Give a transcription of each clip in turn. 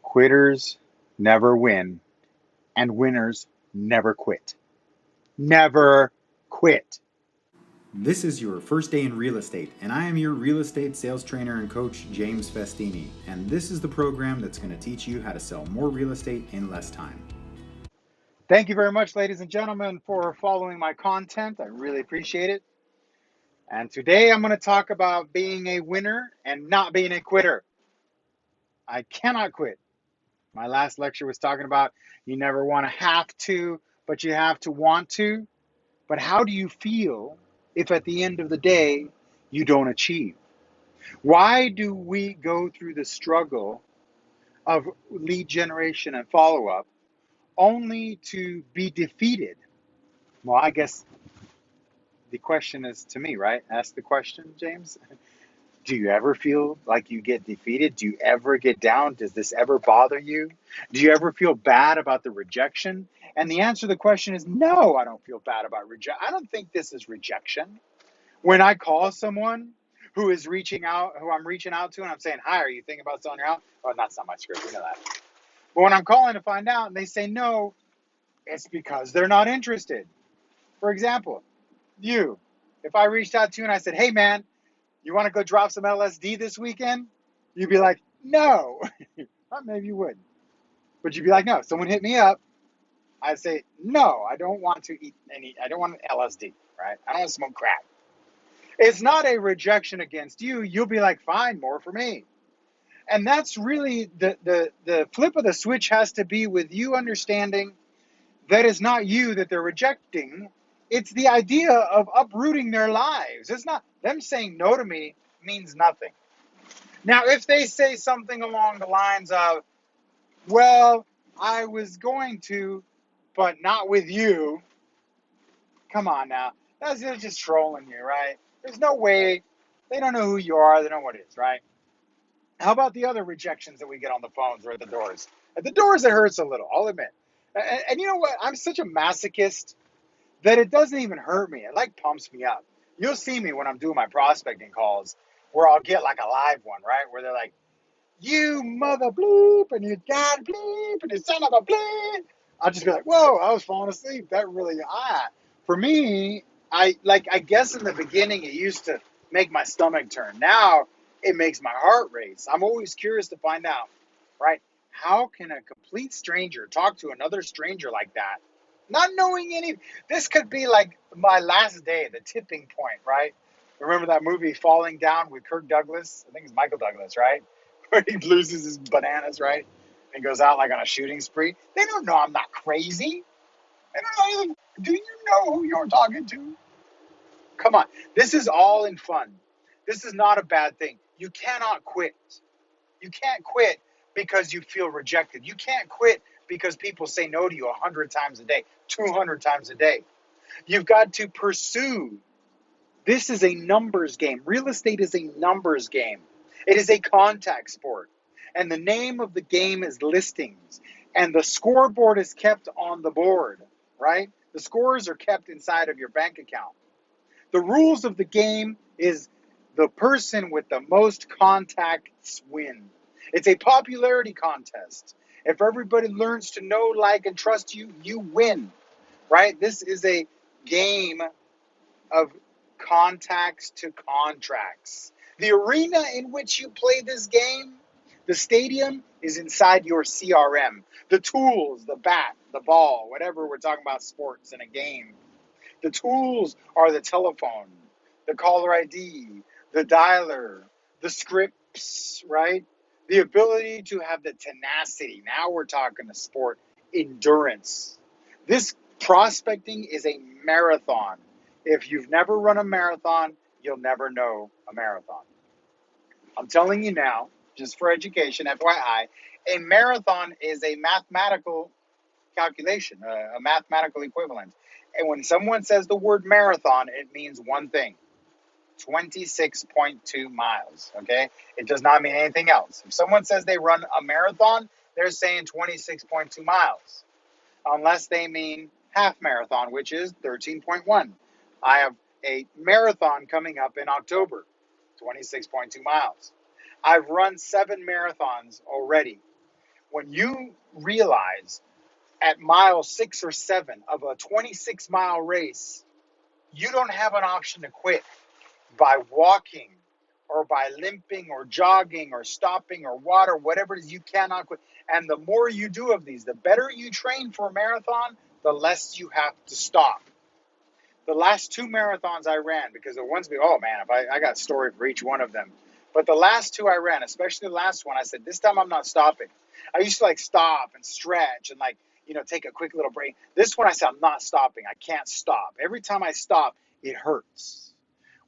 Quitters never win, and winners never quit. Never quit. This is your first day in real estate, and I am your real estate sales trainer and coach, James Festini. And this is the program that's going to teach you how to sell more real estate in less time. Thank you very much, ladies and gentlemen, for following my content. I really appreciate it. And today I'm going to talk about being a winner and not being a quitter. I cannot quit. My last lecture was talking about you never want to have to, but you have to want to. But how do you feel if at the end of the day you don't achieve? Why do we go through the struggle of lead generation and follow up only to be defeated? Well, I guess the question is to me, right? Ask the question, James. Do you ever feel like you get defeated? Do you ever get down? Does this ever bother you? Do you ever feel bad about the rejection? And the answer to the question is no, I don't feel bad about rejection. I don't think this is rejection. When I call someone who is reaching out, who I'm reaching out to, and I'm saying, hi, are you thinking about selling your house? Oh, that's not my script. We know that. But when I'm calling to find out and they say no, it's because they're not interested. For example, you, if I reached out to you and I said, hey, man, you want to go drop some LSD this weekend? You'd be like, no. Or maybe you would. But you'd be like, no. Someone hit me up. I'd say, no, I don't want to eat I don't want LSD, right? I don't want to smoke crack. It's not a rejection against you. You'll be like, fine, more for me. And that's really the flip of the switch has to be with you understanding that it's not you that they're rejecting. It's the idea of uprooting their lives. It's not them saying no to me means nothing. Now, if they say something along the lines of, well, I was going to, but not with you, come on now. They're just trolling you, right? There's no way. They don't know who you are. They don't know what it is, right? How about the other rejections that we get on the phones or at the doors? At the doors, it hurts a little, I'll admit. And you know what? I'm such a masochist that it doesn't even hurt me. It like pumps me up. You'll see me when I'm doing my prospecting calls where I'll get like a live one, right? Where they're like, you mother bleep, and you dad bleep, and you son of a bleep. I'll just be like, whoa, I was falling asleep. That really, For me, I guess in the beginning it used to make my stomach turn. Now it makes my heart race. I'm always curious to find out, right? How can a complete stranger talk to another stranger like that? Not knowing any, this could be like my last day, the tipping point, right? Remember that movie Falling Down with Kirk Douglas? I think it's Michael Douglas, right? Where he loses his bananas, right? And goes out like on a shooting spree. They don't know I'm not crazy. They don't know anything. Do you know who you're talking to? Come on. This is all in fun. This is not a bad thing. You cannot quit. You can't quit because you feel rejected. You can't quit because people say no to you 100 times a day, 200 times a day. You've got to pursue. This is a numbers game. Real estate is a numbers game. It is a contact sport. And the name of the game is listings. And the scoreboard is kept on the board, right? The scores are kept inside of your bank account. The rules of the game is the person with the most contacts win. It's a popularity contest. If everybody learns to know, like, and trust you, you win, right? This is a game of contacts to contracts. The arena in which you play this game, the stadium, is inside your CRM. The tools, the bat, the ball, whatever we're talking about sports in a game. The tools are the telephone, the caller ID, the dialer, the scripts, right? The ability to have the tenacity. Now we're talking the sport, endurance. This prospecting is a marathon. If you've never run a marathon, you'll never know a marathon. I'm telling you now, just for education, FYI, a marathon is a mathematical calculation, a mathematical equivalent. And when someone says the word marathon, it means one thing: 26.2 miles, okay? It does not mean anything else. If someone says they run a marathon, they're saying 26.2 miles, unless they mean half marathon, which is 13.1. I have a marathon coming up in October, 26.2 miles. I've run 7 marathons already. When you realize at mile 6 or 7 of a 26-mile race, you don't have an option to quit by walking or by limping or jogging or stopping or water, whatever it is, you cannot quit. And the more you do of these, the better you train for a marathon, the less you have to stop. The last 2 marathons I ran, because the ones, oh man, if I got a story for each one of them. But the last 2 I ran, especially the last one, I said, this time I'm not stopping. I used to like stop and stretch and like, take a quick little break. This one I said, I'm not stopping. I can't stop. Every time I stop, it hurts.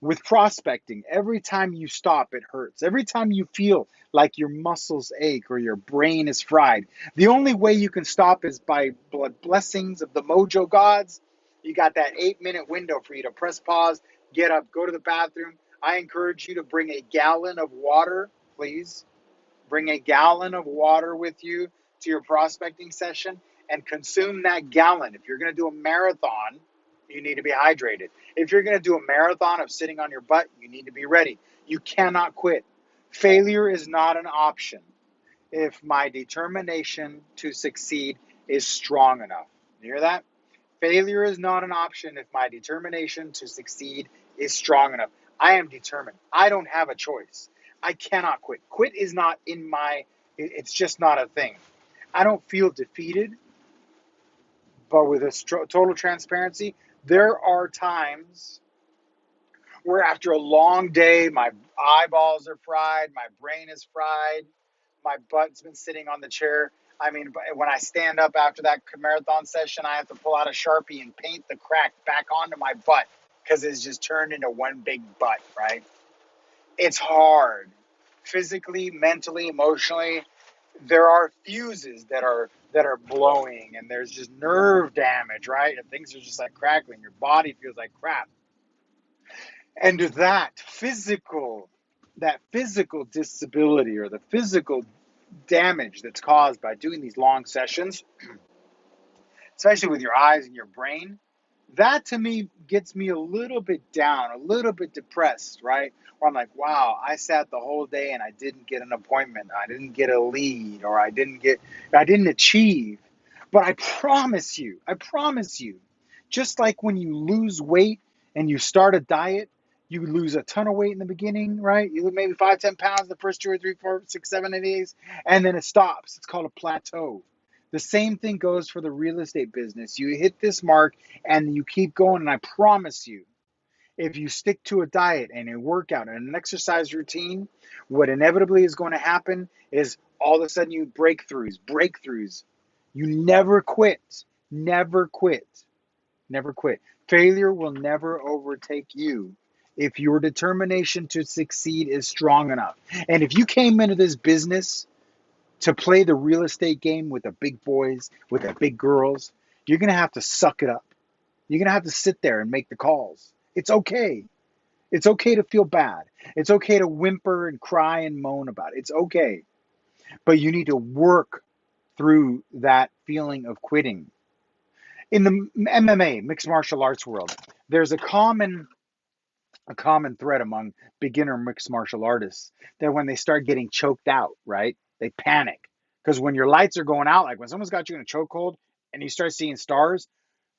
With prospecting, every time you stop, it hurts. Every time you feel like your muscles ache or your brain is fried, the only way you can stop is by blessings of the mojo gods. You got that 8-minute window for you to press pause, get up, go to the bathroom. I encourage you to bring a gallon of water, please. Bring a gallon of water with you to your prospecting session and consume that gallon. If you're going to do a marathon, you need to be hydrated. If you're going to do a marathon of sitting on your butt, you need to be ready. You cannot quit. Failure is not an option if my determination to succeed is strong enough. You hear that? Failure is not an option if my determination to succeed is strong enough. I am determined. I don't have a choice. I cannot quit. Quit is not in it's just not a thing. I don't feel defeated, but with a total transparency, there are times where after a long day, my eyeballs are fried, my brain is fried, my butt's been sitting on the chair. I mean, when I stand up after that marathon session, I have to pull out a Sharpie and paint the crack back onto my butt because it's just turned into one big butt, right? It's hard. Physically, mentally, emotionally, there are fuses that are blowing and there's just nerve damage, right? And things are just like crackling. Your body feels like crap. And that physical disability or the physical damage that's caused by doing these long sessions, especially with your eyes and your brain, that to me gets me a little bit down, a little bit depressed, right? Where I'm like, wow, I sat the whole day and I didn't get an appointment, I didn't get a lead, or I didn't achieve. But I promise you, just like when you lose weight and you start a diet, you lose a ton of weight in the beginning, right? You lose maybe 5, 10 pounds the first 2 or 3, 4, 6, 7, 8 days, and then it stops. It's called a plateau. The same thing goes for the real estate business. You hit this mark and you keep going. And I promise you, if you stick to a diet and a workout and an exercise routine, what inevitably is going to happen is all of a sudden you breakthroughs. You never quit, never quit, never quit. Failure will never overtake you if your determination to succeed is strong enough. And if you came into this business to play the real estate game with the big boys, with the big girls, you're going to have to suck it up. You're going to have to sit there and make the calls. It's okay. It's okay to feel bad. It's okay to whimper and cry and moan about it. It's okay. But you need to work through that feeling of quitting. In the MMA, mixed martial arts world, there's a common thread among beginner mixed martial artists that when they start getting choked out, right, they panic. Because when your lights are going out, like when someone's got you in a chokehold and you start seeing stars,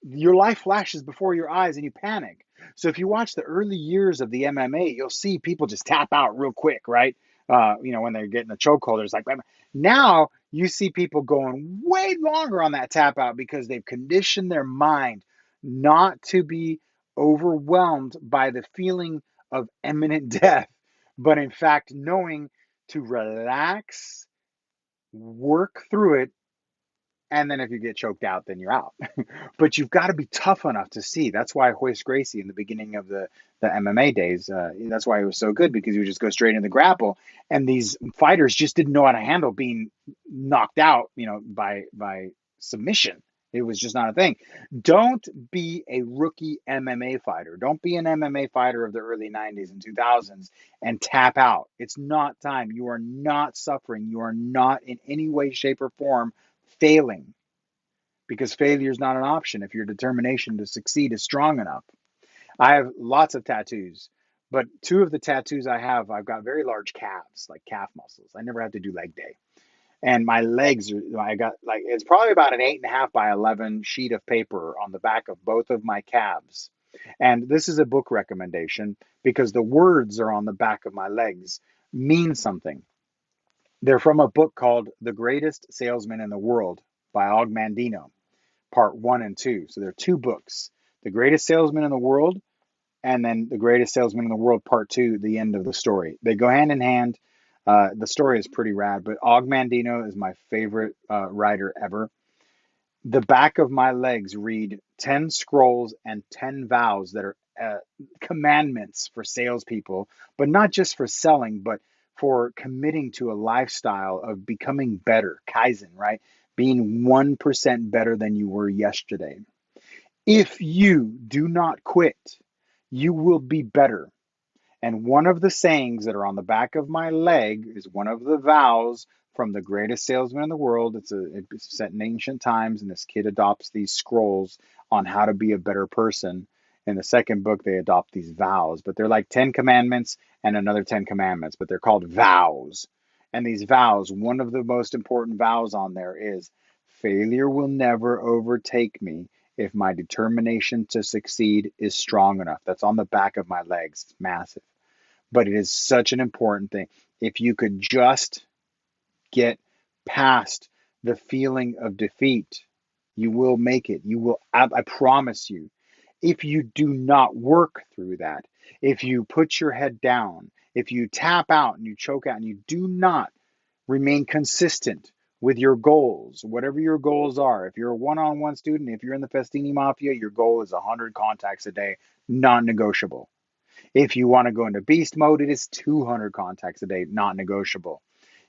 your life flashes before your eyes and you panic. So if you watch the early years of the MMA, you'll see people just tap out real quick, right? When they're getting a chokehold, it's like now you see people going way longer on that tap out because they've conditioned their mind not to be overwhelmed by the feeling of imminent death, but in fact knowing to relax, work through it, and then if you get choked out, then you're out. But you've got to be tough enough to see. That's why Hoist Gracie in the beginning of the MMA days, that's why he was so good, because he would just go straight into the grapple. And these fighters just didn't know how to handle being knocked out, by submission. It was just not a thing. Don't be a rookie MMA fighter. Don't be an MMA fighter of the early 90s and 2000s and tap out. It's not time. You are not suffering. You are not in any way, shape, or form failing, because failure is not an option if your determination to succeed is strong enough. I have lots of tattoos, but 2 of the tattoos I have, I've got very large calves, like calf muscles. I never have to do leg day. And my legs are, I got like, it's probably about an 8.5 by 11 sheet of paper on the back of both of my calves. And this is a book recommendation because the words are on the back of my legs mean something. They're from a book called The Greatest Salesman in the World by Og Mandino, part one and two. So there are two books, The Greatest Salesman in the World, and then The Greatest Salesman in the World, part two, the end of the story. They go hand in hand. The story is pretty rad, but Og Mandino is my favorite writer ever. The back of my legs read 10 scrolls and 10 vows that are commandments for salespeople, but not just for selling, but for committing to a lifestyle of becoming better, Kaizen, right? Being 1% better than you were yesterday. If you do not quit, you will be better. And one of the sayings that are on the back of my leg is one of the vows from the greatest salesman in the world. It's set in ancient times, and this kid adopts these scrolls on how to be a better person. In the second book, they adopt these vows, but they're like 10 commandments and another 10 commandments, but they're called vows. And these vows, one of the most important vows on there is failure will never overtake me if my determination to succeed is strong enough. That's on the back of my legs. It's massive, but it is such an important thing. If you could just get past the feeling of defeat, you will make it. You will, I promise you. If you do not work through that, if you put your head down, if you tap out and you choke out and you do not remain consistent with your goals, whatever your goals are, if you're a one-on-one student, if you're in the Festini Mafia, your goal is 100 contacts a day, non-negotiable. If you want to go into beast mode, it is 200 contacts a day, not negotiable.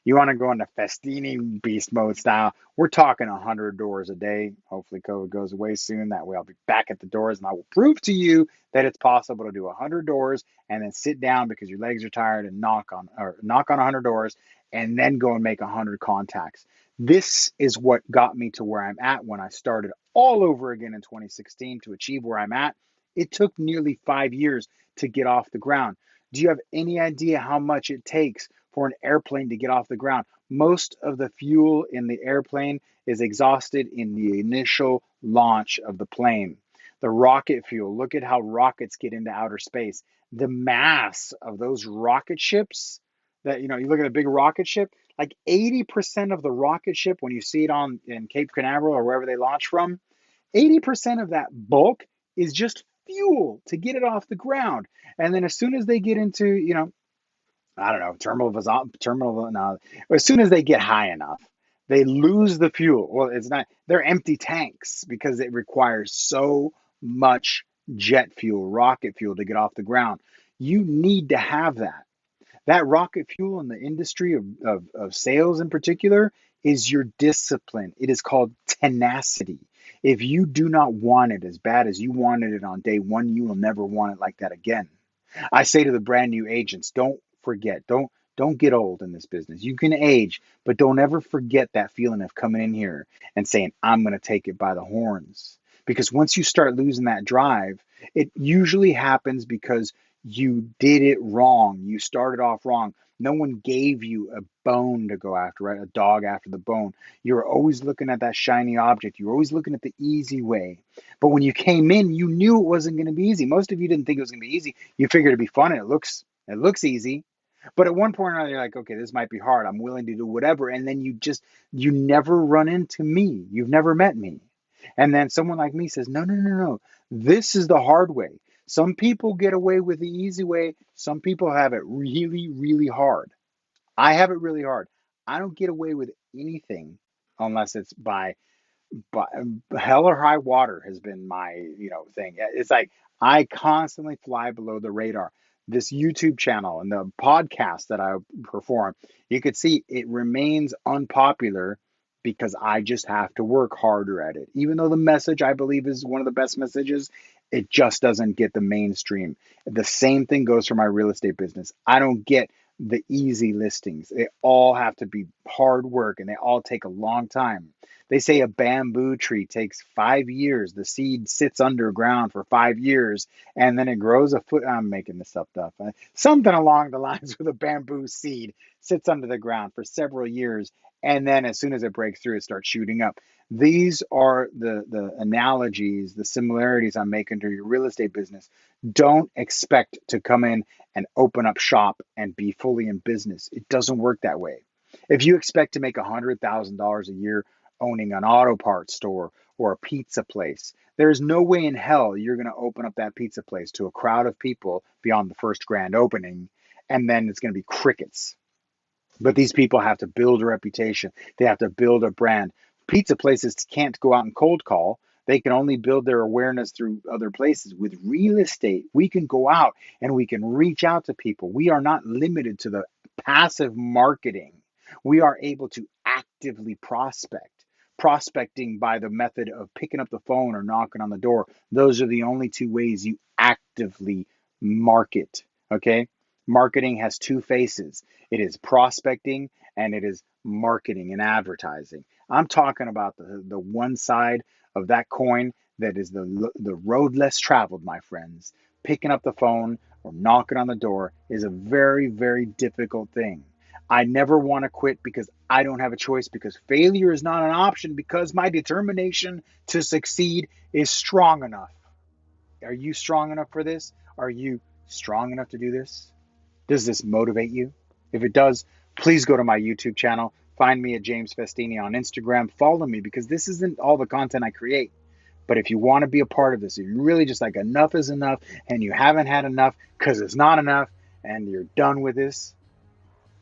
You want to go into Festini beast mode style, we're talking 100 doors a day. Hopefully COVID goes away soon. That way I'll be back at the doors and I will prove to you that it's possible to do 100 doors and then sit down because your legs are tired and knock on 100 doors and then go and make 100 contacts. This is what got me to where I'm at when I started all over again in 2016 to achieve where I'm at. It took nearly 5 years to get off the ground. Do you have any idea how much it takes for an airplane to get off the ground? Most of the fuel in the airplane is exhausted in the initial launch of the plane. The rocket fuel, look at how rockets get into outer space. The mass of those rocket ships that, you look at a big rocket ship, like 80% of the rocket ship, when you see it on in Cape Canaveral or wherever they launch from, 80% of that bulk is just fuel to get it off the ground. And then as soon as they get into, I don't know, no, as soon as they get high enough, they lose the fuel. Well, it's not, they're empty tanks because it requires so much jet fuel, rocket fuel to get off the ground. You need to have that. That rocket fuel in the industry of sales in particular is your discipline. It is called tenacity. If you do not want it as bad as you wanted it on day one, you will never want it like that again. I say to the brand new agents, don't forget, don't get old in this business. You can age, but don't ever forget that feeling of coming in here and saying, I'm going to take it by the horns. Because once you start losing that drive, it usually happens because you did it wrong. You started off wrong. No one gave you a bone to go after, right? A dog after the bone. You were always looking at that shiny object. You were always looking at the easy way. But when you came in, you knew it wasn't going to be easy. Most of you didn't think it was going to be easy. You figured it'd be fun and it looks easy. But at one point or another, you're like, okay, this might be hard. I'm willing to do whatever. And then you never run into me. You've never met me. And then someone like me says, no, no, no, no. This is the hard way. Some people get away with the easy way. Some people have it really, really hard. I have it really hard. I don't get away with anything unless it's by hell or high water has been my thing. It's like I constantly fly below the radar. This YouTube channel and the podcast that I perform, you could see it remains unpopular because I just have to work harder at it. Even though the message I believe is one of the best messages, it just doesn't get the mainstream. The same thing goes for my real estate business. I don't get the easy listings. They all have to be hard work and they all take a long time. They say a bamboo tree takes 5 years. The seed sits underground for 5 years and then it grows a foot. I'm making this up stuff. Something along the lines with a bamboo seed sits under the ground for several years. And then as soon as it breaks through, it starts shooting up. These are the analogies, the similarities I'm making to your real estate business. Don't expect to come in and open up shop and be fully in business. It doesn't work that way. If you expect to make $100,000 a year owning an auto parts store or a pizza place, there's no way in hell you're going to open up that pizza place to a crowd of people beyond the first grand opening, and then it's going to be crickets. But these people have to build a reputation. They have to build a brand. Pizza places can't go out and cold call. They can only build their awareness through other places. With real estate, we can go out and we can reach out to people. We are not limited to the passive marketing. We are able to actively prospect. Prospecting by the method of picking up the phone or knocking on the door. Those are the only two ways you actively market. Okay? Marketing has two faces. It is prospecting and it is marketing and advertising. I'm talking about the one side of that coin that is the road less traveled, my friends. Picking up the phone or knocking on the door is a very, very difficult thing. I never want to quit because I don't have a choice, because failure is not an option, because my determination to succeed is strong enough. Are you strong enough for this? Are you strong enough to do this? Does this motivate you? If it does, please go to my YouTube channel. Find me at James Festini on Instagram. Follow me, because this isn't all the content I create. But if you want to be a part of this, if you're really just like enough is enough and you haven't had enough because it's not enough and you're done with this,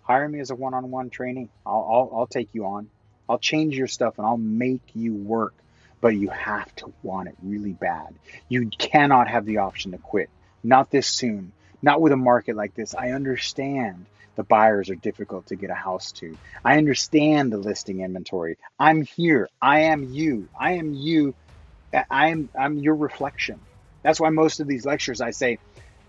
hire me as a one-on-one trainee. I'll take you on. I'll change your stuff and I'll make you work. But you have to want it really bad. You cannot have the option to quit. Not this soon. Not with a market like this. I understand the buyers are difficult to get a house to. I understand the listing inventory. I'm here. I am you. I am you. I'm your reflection. That's why most of these lectures I say,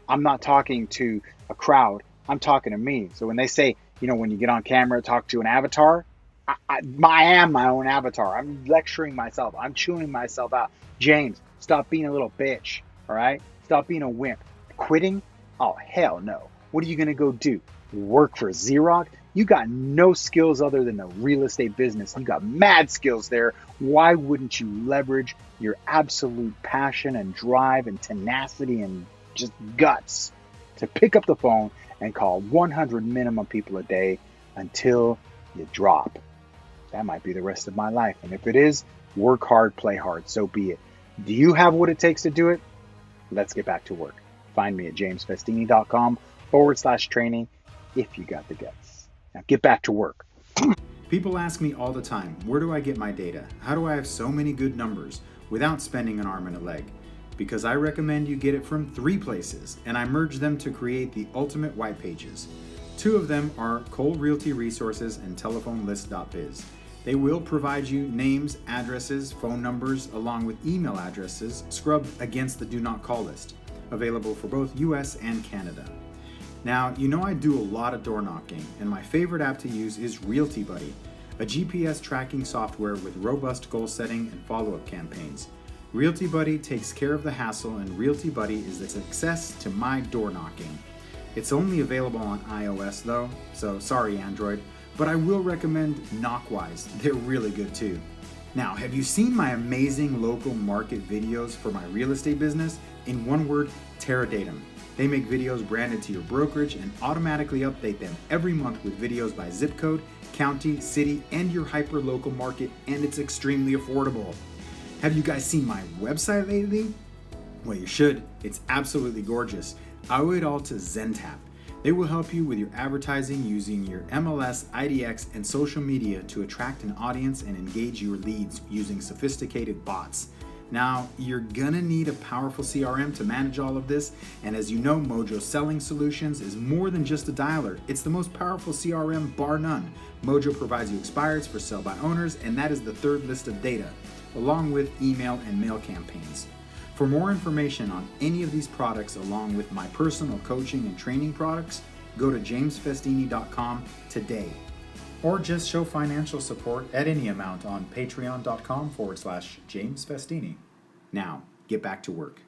I'm not talking to a crowd. I'm talking to me. So when they say, when you get on camera, talk to an avatar, I am my own avatar. I'm lecturing myself. I'm chewing myself out. James, stop being a little bitch. All right? Stop being a wimp. Quitting? Oh, hell no. What are you going to go do? Work for Xerox? You got no skills other than the real estate business. You got mad skills there. Why wouldn't you leverage your absolute passion and drive and tenacity and just guts to pick up the phone and call 100 minimum people a day until you drop? That might be the rest of my life. And if it is, work hard, play hard. So be it. Do you have what it takes to do it? Let's get back to work. Find me at jamesfestini.com/training if you got the guts. Now get back to work. People ask me all the time, where do I get my data? How do I have so many good numbers without spending an arm and a leg? Because I recommend you get it from 3 places, and I merge them to create the ultimate white pages. 2 of them are Cole Realty Resources and TelephoneList.biz. They will provide you names, addresses, phone numbers, along with email addresses scrubbed against the do not call list, available for both US and Canada. Now, I do a lot of door knocking, and my favorite app to use is Realty Buddy, a GPS tracking software with robust goal setting and follow-up campaigns. Realty Buddy takes care of the hassle, and Realty Buddy is the success to my door knocking. It's only available on iOS though, so sorry Android, but I will recommend Knockwise. They're really good too. Now, have you seen my amazing local market videos for my real estate business? In one word, Terradatum. They make videos branded to your brokerage and automatically update them every month with videos by zip code, county, city, and your hyper-local market, and it's extremely affordable. Have you guys seen my website lately? Well, you should. It's absolutely gorgeous. I owe it all to Zentap. They will help you with your advertising using your MLS, IDX, and social media to attract an audience and engage your leads using sophisticated bots. Now, you're gonna need a powerful CRM to manage all of this, and as you know, Mojo Selling Solutions is more than just a dialer. It's the most powerful CRM bar none. Mojo provides you expireds for sell by owners, and that is the 3rd list of data, along with email and mail campaigns. For more information on any of these products, along with my personal coaching and training products, go to jamesfestini.com today. Or just show financial support at any amount on patreon.com/James Festini. Now, get back to work.